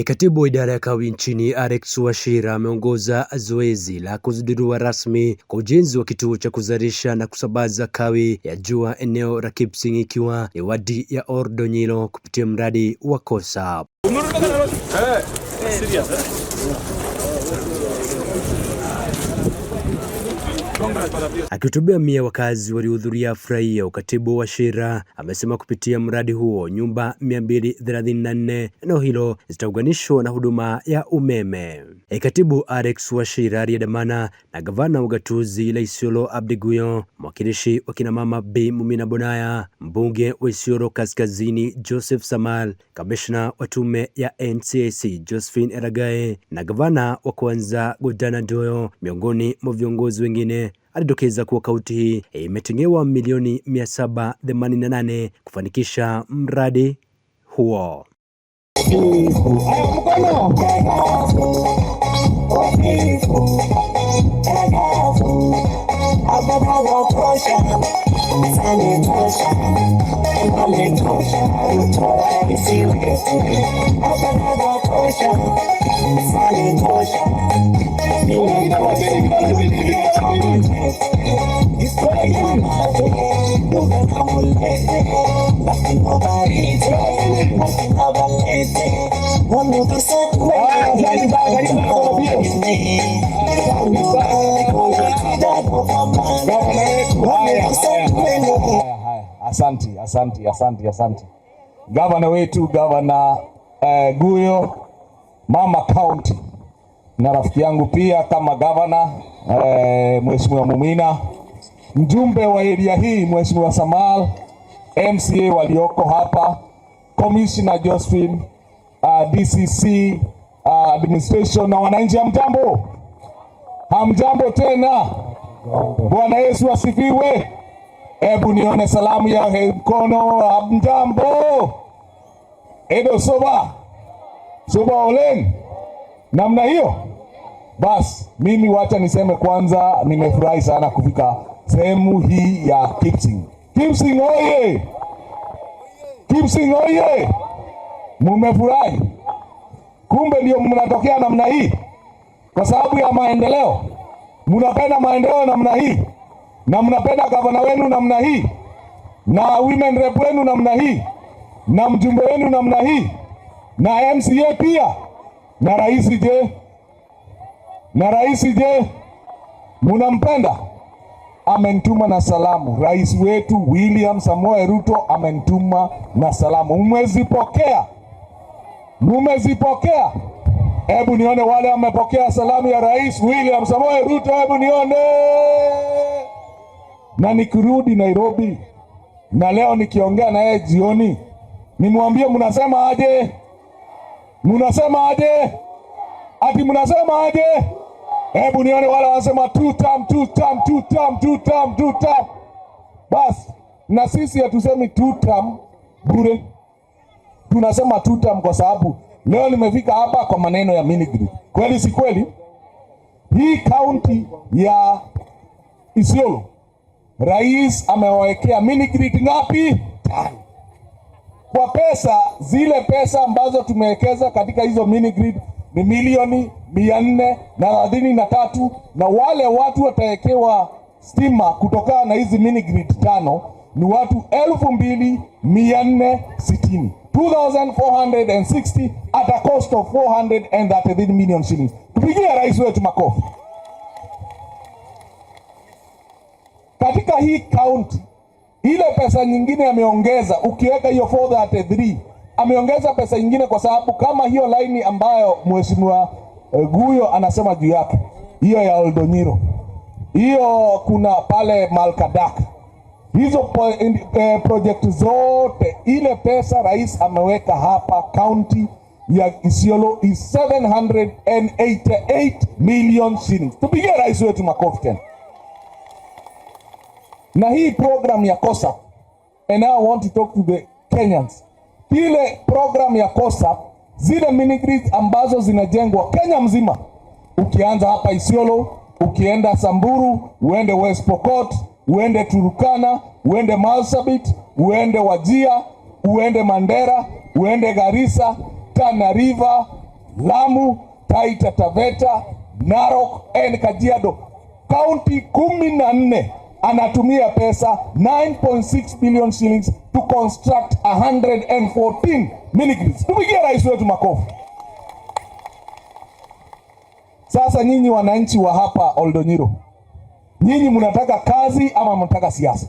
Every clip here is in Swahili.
Katibu wa idara ya kawi nchini Alex Wachira ameongoza zoezi la kuzindua rasmi kwa ujenzi wa kituo cha kuzalisha na kusambaza kawi ya jua eneo la Kipsing, ikiwa ni wadi ya Oldonyiro kupitia mradi wa KOSA. Akihutubia mia wakazi waliohudhuria hafla hiyo, Katibu Wachira amesema kupitia mradi huo nyumba 234 eneo hilo zitaunganishwa na huduma ya umeme. Katibu Alex Wachira aliyedamana na gavana wa gatuzi la Isiolo Abdi Guyo, mwakilishi wa kina mama Bi Mumina Bonaya, mbunge wa Isiolo Kaskazini Joseph Samal, kamishna wa tume ya NCAC Josephine Eragae na gavana wa kwanza Godana Doyo, miongoni mwa viongozi wengine, alidokeza kuwa kaunti hii imetengewa milioni 788 kufanikisha mradi huo. Asante. Gavana wetu, Gavana Guyo, Mama County, na rafiki yangu pia kama gavana Mheshimiwa Mumina, mjumbe wa area hii Mheshimiwa Samal, MCA walioko hapa, Commissioner Josephine, DCC, administration na wananchi, hamjambo? Hamjambo tena. Bwana Yesu asifiwe. Hebu nione salamu ya mkono. Hamjambo? Edo soba olen namna hiyo. Bas, mimi wacha niseme kwanza, nimefurahi sana kufika sehemu hii ya Kipsing. Kipsing oye! Kipsing oye! Mumefurahi? Kumbe ndio mnatokea namna hii kwa sababu ya maendeleo. Mnapenda maendeleo namna hii, na mnapenda gavana wenu namna hii, na women rep wenu namna hii, na mjumbe wenu namna hii, na MCA pia, na rais je? Na rais je? Munampenda? Amenituma na salamu. Rais wetu William Samoei Ruto amenituma na salamu. Mmezipokea? Mmezipokea? Hebu nione wale wamepokea salamu ya Rais William Samoei Ruto, hebu nione. Na nikirudi Nairobi, na leo nikiongea na yeye jioni, nimwambie mnasema aje? Mnasema aje? Ati mnasema aje? Hebu nione wale wanasema two term. Bas, na sisi hatusemi two term bure. Tunasema two term kwa sababu leo nimefika hapa kwa maneno ya mini grid. Kweli si kweli? Hii county ya Isiolo, rais amewawekea mini grid ngapi? 5. Kwa pesa, zile pesa ambazo tumewekeza katika hizo mini grid ni milioni 433, na wale watu watawekewa stima kutokana na hizi mini grid 5 ni watu 2460. 2,460 at a cost of 433 million shillings. Tupigie rais wetu makofi. Katika hii county, ile pesa nyingine ameongeza, ukiweka hiyo 433, ameongeza pesa nyingine kwa sababu kama hiyo line ambayo Mheshimiwa Guyo anasema juu yake, hiyo ya Oldonyiro, hiyo kuna pale Malkadak, hizo project zote, ile pesa rais ameweka hapa county ya Isiolo is 788 million shillings. Tupigie rais wetu makofi tena. Na hii program ya KOSA, and I want to talk to the Kenyans. Ile program ya KOSA, zile mini grids ambazo zinajengwa Kenya mzima, ukianza hapa Isiolo, ukienda Samburu, uende West Pokot, uende Turkana, uende Marsabit, uende Wajir, uende Mandera, uende Garissa, Tana River, Lamu, Taita Taveta, Narok and Kajiado. County 14 anatumia pesa 9.6 billion shillings to construct 114 mini grids. Tupigie rais wetu makofi. Sasa nyinyi wananchi wa hapa Oldonyiro, nyinyi mnataka kazi ama mnataka siasa?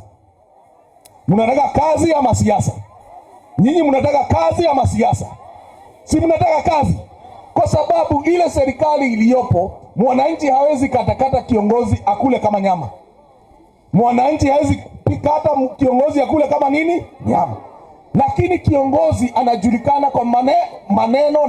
Mnataka kazi ama siasa? Nyinyi mnataka kazi ama siasa? Si mnataka kazi. Kwa sababu ile serikali iliyopo, mwananchi hawezi katakata kiongozi akule kama nyama. Mwananchi hawezi kata kiongozi akule kama nini? Nyama. Lakini kiongozi anajulikana kwa maneno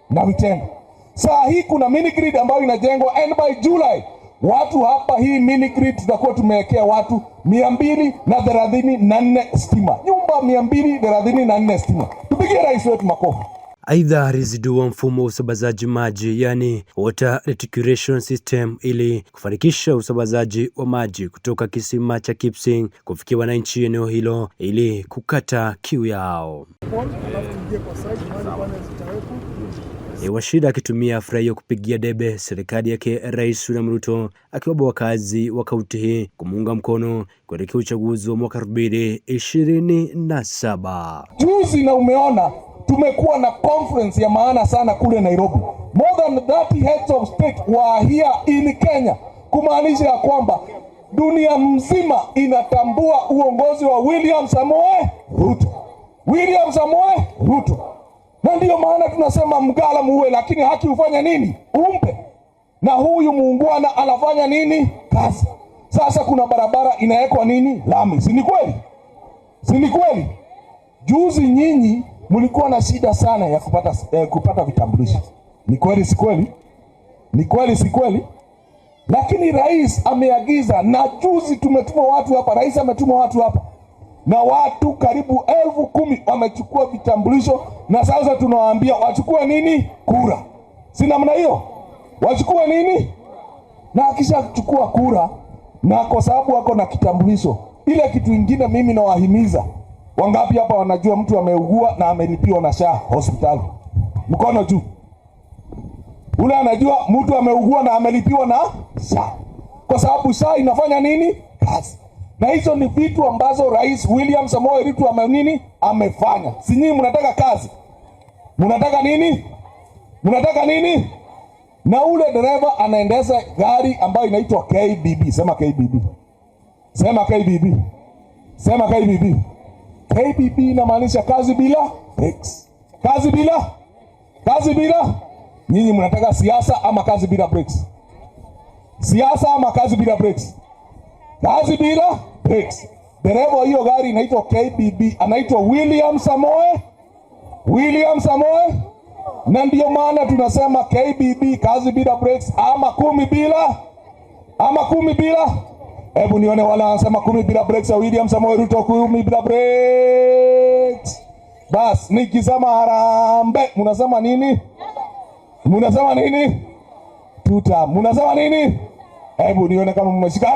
na vitendo. Saa hii kuna mini grid ambayo inajengwa, and by July watu hapa hii mini grid tutakuwa tumewekea watu 234 stima. Nyumba 234 stima. Tupigie rais wetu makofi. Aidha, alizindua mfumo wa usambazaji maji, yani water reticulation system, ili kufanikisha usambazaji wa maji kutoka kisima cha Kipsing kufikia wananchi eneo hilo ili kukata kiu yao. Washira akitumia fursa hiyo kupigia debe serikali yake Rais William Ruto, akiomba wakazi wa kaunti hii kumuunga mkono kuelekea uchaguzi wa mwaka 2027. Juzi na umeona tumekuwa na conference ya maana sana kule Nairobi. More than 30 heads of state were here in Kenya, kumaanisha ya kwamba dunia mzima inatambua uongozi wa William Samoei Ruto. William Samoei Ruto. Na ndiyo maana tunasema mgala muue, lakini haki ufanya nini? Umpe. Na huyu muungwana anafanya nini? Kazi. Sasa kuna barabara inawekwa nini? Lami. Si ni kweli? Si ni kweli? Juzi nyinyi mlikuwa na shida sana ya kupata vitambulisho. Ni kweli si kweli? Ni kweli si kweli? Lakini rais ameagiza, na juzi tumetuma watu hapa, rais ametuma watu hapa, na watu karibu 10,000 wamechukua vitambulisho, na sasa tunawaambia wachukue nini? Kura. Si namna hiyo? Wachukue nini? Na akisha chukua kura, na kwa sababu wako na kitambulisho, ile kitu ingine mimi nawahimiza, wangapi hapa wanajua mtu ameugua na amelipiwa na SHA hospitali? Mkono juu. Ule anajua mtu ameugua na amelipiwa na SHA. Kwa sababu SHA inafanya nini? Kazi. Na hizo ni vitu ambazo Rais William Samoei Ruto amefanya. Si nyinyi mnataka kazi? Mnataka nini? Mnataka nini? Na ule dereva anaendesha gari ambayo inaitwa KBB. Sema KBB. Sema KBB. Sema KBB. KBB inamaanisha kazi bila breaks. Kazi bila. Nyinyi mnataka siasa ama kazi bila breaks? Siasa ama kazi bila breaks? Kazi bila breaks. Dereva hiyo gari inaitwa KBB, anaitwa William Samoei. Na ndio maana tunasema KBB, kazi bila breaks, ama 10 bila. Hebu nione wala wanasema 10 bila breaks ya William Samoei Ruto, 10 bila breaks. Bas, nikisema harambe, mnasema nini? Mnasema nini? Tuta. Mnasema nini? Hebu nione kama mmeshika.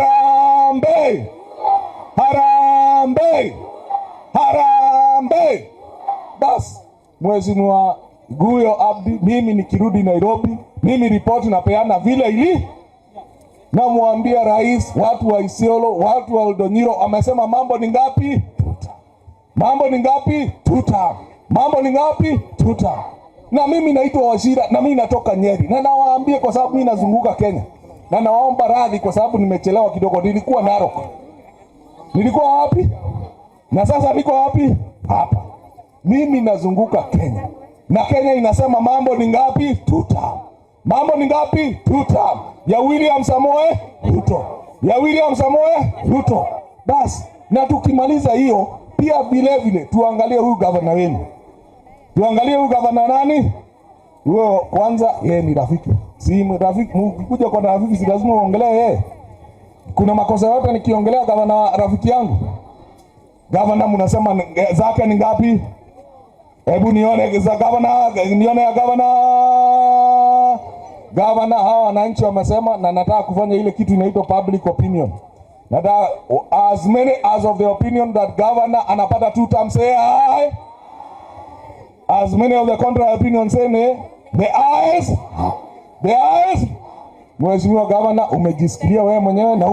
Harambe! Bas, Mheshimiwa Guyo Abdi, mimi nikirudi Nairobi, mimi ripoti napeana vile ili, na muambia rais, watu wa Isiolo, watu wa Oldonyiro, amesema mambo ni ngapi? Tuta. Mambo ni ngapi? Tuta. Mambo ni ngapi? Tuta. Na mimi naitwa Washira, na mimi natoka Nyeri, na nawaambia kwa sababu mimi nazunguka Kenya, na nawaomba radhi kwa sababu nimechelewa kidogo. Nilikuwa Narok. Nilikuwa wapi? Na sasa niko wapi? Hapa. Mimi nazunguka Kenya, na Kenya inasema mambo ni ngapi? Tuta. Mambo ni ngapi? Tuta. Ya William Samoei Ruto. Ya William Samoei Ruto. Basi, na tukimaliza hiyo, pia vile tuangalie huyu gavana wenu. Tuangalie huyu gavana nani? Huyo kwanza yeye ni rafiki. Si rafiki, mkikuja kwa rafiki si lazima uongelee yeye. Kuna makosa yote nikiongelea gavana rafiki yangu? Gavana mnasema zake ni ngapi? Hebu nione za gavana, nione ya gavana. Gavana, hawa wananchi wamesema, na nataka kufanya ile kitu inaitwa public opinion. Nataka as many as of the opinion that governor anapata 2 terms, say aye. As many of the contrary opinion say nay. The eyes. Mheshimiwa Gavana, umejisikia wewe mwenyewe na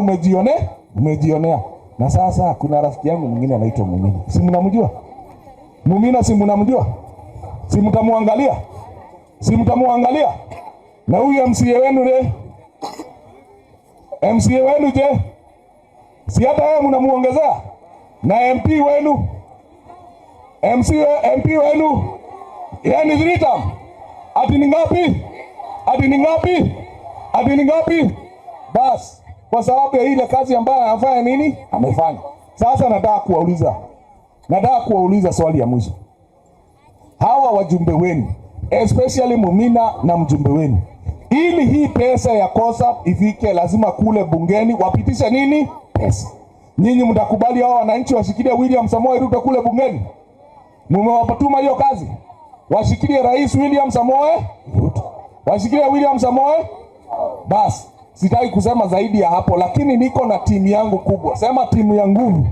umejionea. Na sasa kuna rafiki yangu mwingine anaitwa Mumina. Si mnamjua? Mumina si mnamjua? Si mtamuangalia? Na huyu MCA wenu je? Si hata yeye mnamuongezea? Na MP wenu? Yani 3 term. Ati ni ngapi? Bas, kwa sababu ya ile kazi ambayo anafanya nini? Amefanya. Sasa nataka kuwauliza swali ya mwisho. Hawa wajumbe wenu, especially Mumina na mjumbe wenu, ili hii pesa ya COSAP ifike, lazima kule bungeni wapitisha nini? Pesa. Nyinyi mtakubali hao wananchi washikilie William Samoei Ruto kule bungeni? Mmewapatuma hiyo kazi? Washikilie Rais William Samoei Ruto. Washikilie William Samoei. Bas, sitaki kusema zaidi ya hapo, lakini niko na timu yangu kubwa. Sema timu ya nguvu.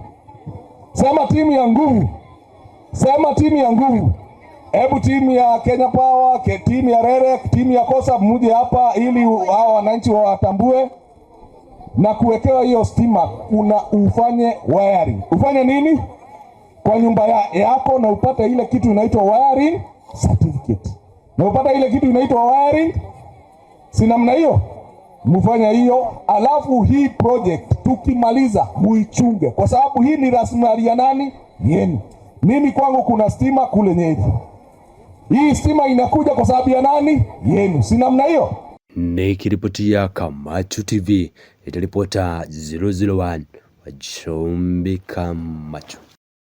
Hebu timu ya Kenya Power, timu ya Rerek, timu ya COSAP muje hapa ili hao wananchi watambue na kuwekewa hiyo stima. Ufanye wiring. Ufanye nini? Kwa nyumba yako na upate ile kitu inaitwa wiring certificate. Na upata ile kitu inaitwa wiring, si namna hiyo? Mfanya hiyo, alafu hii project tukimaliza muichunge, kwa sababu hii ni rasilimali ya nani? Yenu. Mimi kwangu kuna stima kule Nyeri. Hii stima inakuja kwa sababu ya nani? Yenu. Si namna hiyo? Nikiripotia Kamacho TV, itaripota 001 wa Chumbi Kamacho.